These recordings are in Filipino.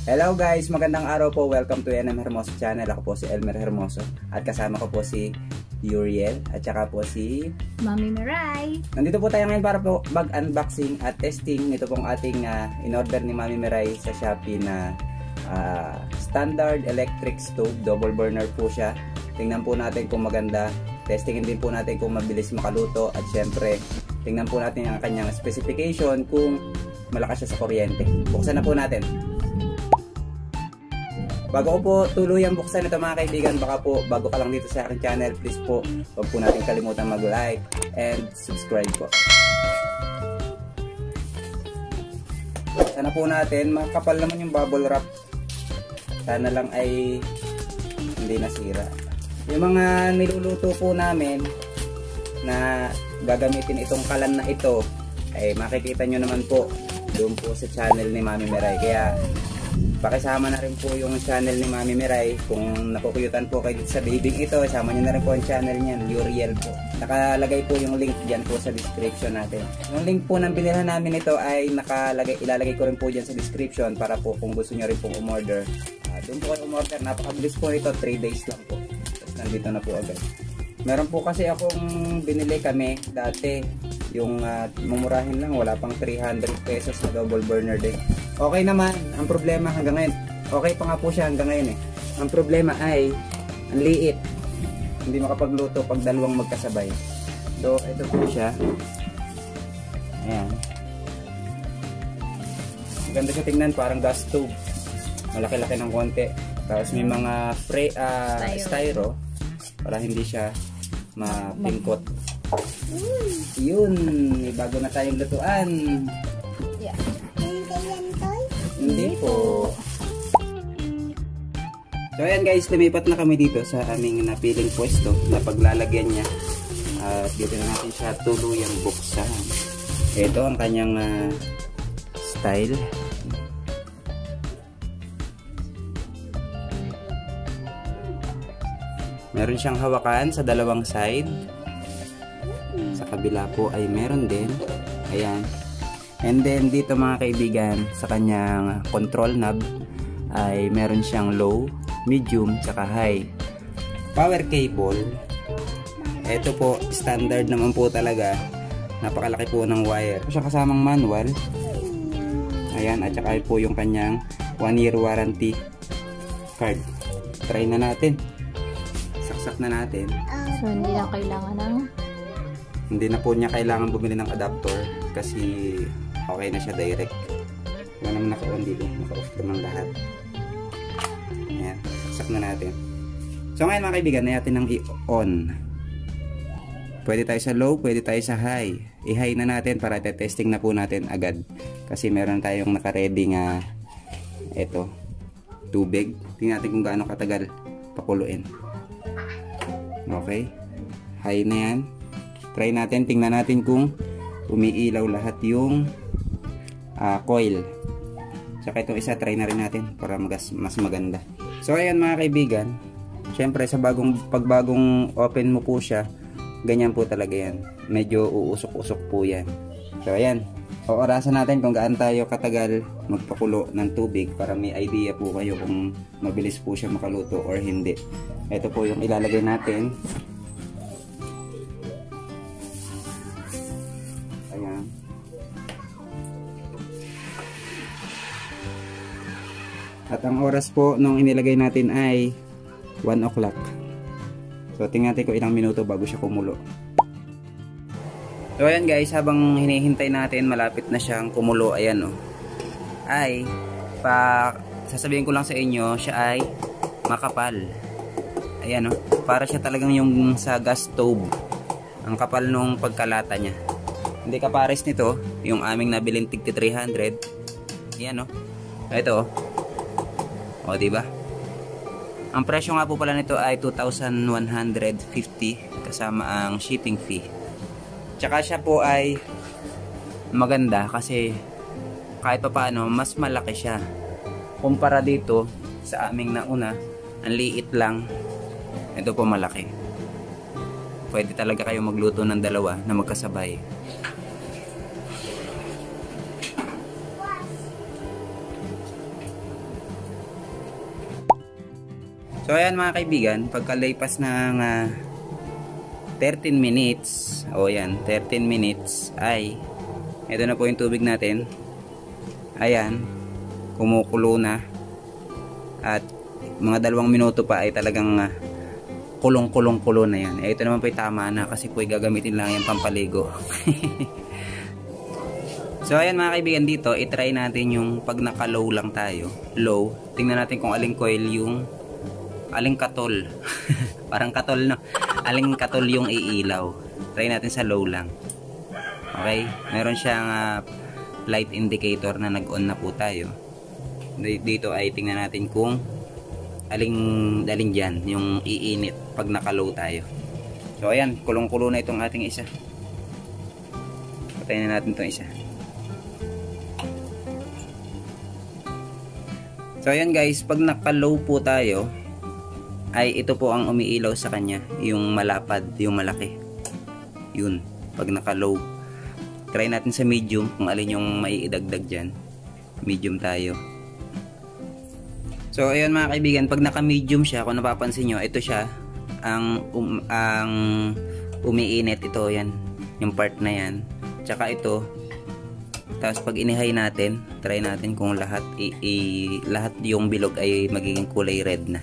Hello guys, magandang araw po. Welcome to NM Hermoso channel. Ako po si Elmer Hermoso at kasama ko po si Uriel at saka po si Mami Miray. Nandito po tayo ngayon para po mag-unboxing at testing nito pong ating in-order ni Mami Miray sa Shopee na standard electric stove. Double burner po siya. Tingnan po natin kung maganda. Testingin din po natin kung mabilis makaluto at syempre tingnan po natin ang kanyang specification kung malakas siya sa kuryente. Buksan na po natin. Bago ko po tuluyang buksan ito mga kaibigan, baka po bago ka lang dito sa aking channel, please po huwag po natin kalimutan mag-like and subscribe po. Sana po natin, makapal naman yung bubble wrap. Sana lang ay hindi nasira. Yung mga niluluto po namin na gagamitin itong kalan na ito, ay makikita nyo naman po doon po sa channel ni Mami Miray. Kaya pakisama na rin po yung channel ni Mami Miray. Kung napupuyutan po kayo sa babying ito, isama nyo na rin po ang channel niyan, Uriel po. Nakalagay po yung link dyan po sa description natin. Yung link po ng binilhan namin ito ay ilalagay ko rin po dyan sa description para po kung gusto nyo rin pong umorder. Doon po kayo umorder. Napakabilis po ito, 3 days lang po. Tapos nandito na po agad. Meron po kasi akong binili kami dati. Yung mumurahin lang, wala pang 300 pesos na double burner din. Okay naman, ang problema hanggang ngayon, okay pa nga po siya hanggang ngayon eh. Ang problema ay, ang liit. Hindi makapagluto pag dalawang magkasabay. So, ito po siya. Ayan. Maganda siya tingnan, parang gas stove. Malaki-laki ng konti. Tapos may mga styro para hindi siya mapingkot. Yun, may bago na tayong lutuan. Yeah. Hindi po. So ayan guys, lumipat na kami dito sa aming napiling pwesto na paglalagyan niya. At dito na natin siya tuluyang buksan. Ito ang kanyang style. Meron siyang hawakan sa dalawang side. Sa kabila po ay meron din. Ayan. And then dito mga kaibigan, sa kanyang control knob ay meron siyang low, medium, saka high. Power cable. Ito po, standard naman po talaga. Napakalaki po ng wire. Siya kasamang manual. Ayan, at saka po yung kanyang 1-year warranty card. Try na natin. Saksak na natin. So, hindi na kailangan ng... Hindi na po niya kailangan bumili ng adapter kasi okay na siya direct. Wala naman naka-on dito. Naka-off naman lahat. Ayan. Saksak na natin. So ngayon mga kaibigan, natin ng i-on. Pwede tayo sa low, pwede tayo sa high. I-high na natin para testing na po natin agad. Kasi meron tayong naka-ready nga ito, tubig. Tingnan natin kung gaano katagal pakuluin. Okay. High na yan. Try natin, tingnan natin kung umiilaw lahat yung coil. Saka itong isa, try na rin natin para mas maganda. So ayan mga kaibigan, syempre sa pagbagong open mo po siya, ganyan po talaga yan. Medyo uusok-usok po yan. So ayan, orasan natin kung gaano tayo katagal magpakulo ng tubig para may idea po kayo kung mabilis po siya makaluto or hindi. Ito po yung ilalagay natin. Ayan. At ang oras po nung inilagay natin ay 1 o'clock. So tingnan natin kung ilang minuto bago siya kumulo. So ayan guys, habang hinihintay natin malapit na siyang kumulo, ayan oh. Ay sasabihin ko lang sa inyo, siya ay makapal. Ayan oh, para siya talagang yung sa gas stove. Ang kapal nung pagkalata niya. Hindi kapares nito, yung aming nabiling tig 300. Ayan oh. Ito oh. O diba? Ang presyo nga po pala nito ay 2,150 kasama ang shipping fee. Tsaka siya po ay maganda kasi kahit pa paano mas malaki siya. Kumpara dito sa aming nauna, ang liit lang. Ito po malaki. Pwede talaga kayo magluto ng dalawa na magkasabay. So ayan mga kaibigan, pagkalipas ng 13 minutes, o yan, 13 minutes ay ito na po yung tubig natin. Ayan, kumukulo na. At mga 2 minuto pa ay talagang kulong-kulong-kulo na yan. Ito naman po yung tama na kasi po gagamitin lang yung pampaligo. So ayan mga kaibigan, dito itry natin yung pag naka-low lang tayo. Low, tingnan natin kung aling coil yung aling katol. Parang katol, no? Aling katol yung iilaw. Try natin sa low lang. Okay, meron siyang light indicator na nag-on na po tayo. Dito ay tingnan natin kung aling dyan yung iinit pag naka-low tayo. So ayan, kulong-kulo na itong ating isa. Patayin na natin itong isa. So ayan guys, pag naka-low po tayo ay ito po ang umiilaw sa kanya, yung malapad, yung malaki. Yun, pag naka-low. Try natin sa medium kung alin yung maiidagdag dyan. Medium tayo. So ayun mga kaibigan, pag naka-medium siya, kung napapansin nyo, ito siya ang umiinit. Ito yan, yung part na yan. Tsaka ito. Tapos pag inihay natin, try natin kung lahat lahat yung bilog ay magiging kulay red na.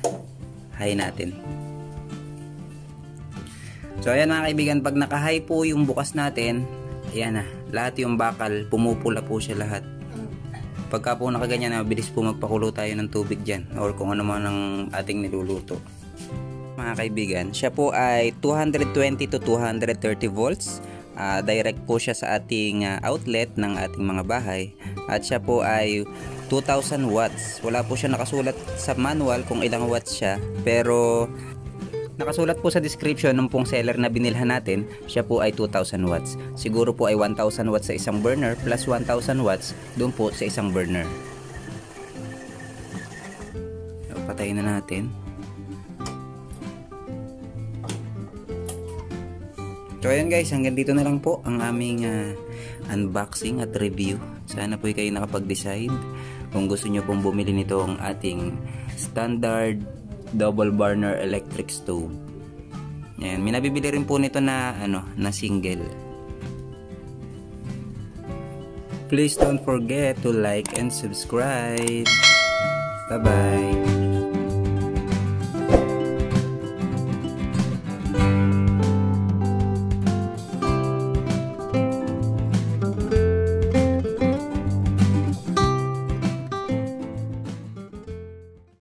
High natin. So ayan mga kaibigan, pag naka-high po yung bukas natin, ayan na, lahat yung bakal, pumupula po siya lahat. Pagka po nakaganyan na, bilis po magpakulo tayo ng tubig dyan or kung ano man ang ating niluluto. Mga kaibigan, siya po ay 220 to 230 volts. Direct po siya sa ating outlet ng ating mga bahay. At siya po ay 2000 watts. Wala po siya nakasulat sa manual kung ilang watts siya. Pero nakasulat po sa description ng pong seller na binilhan natin, siya po ay 2000 watts. Siguro po ay 1000 watts sa isang burner plus 1000 watts doon po sa isang burner. So, patayin na natin. So ayan guys, hanggang dito na lang po ang aming unboxing at review. Sana po kayo nakapag-decide kung gusto nyo pong bumili nito ang ating standard double burner electric stove. Yan, may nabibili rin po nito na na single. Please don't forget to like and subscribe. Bye bye.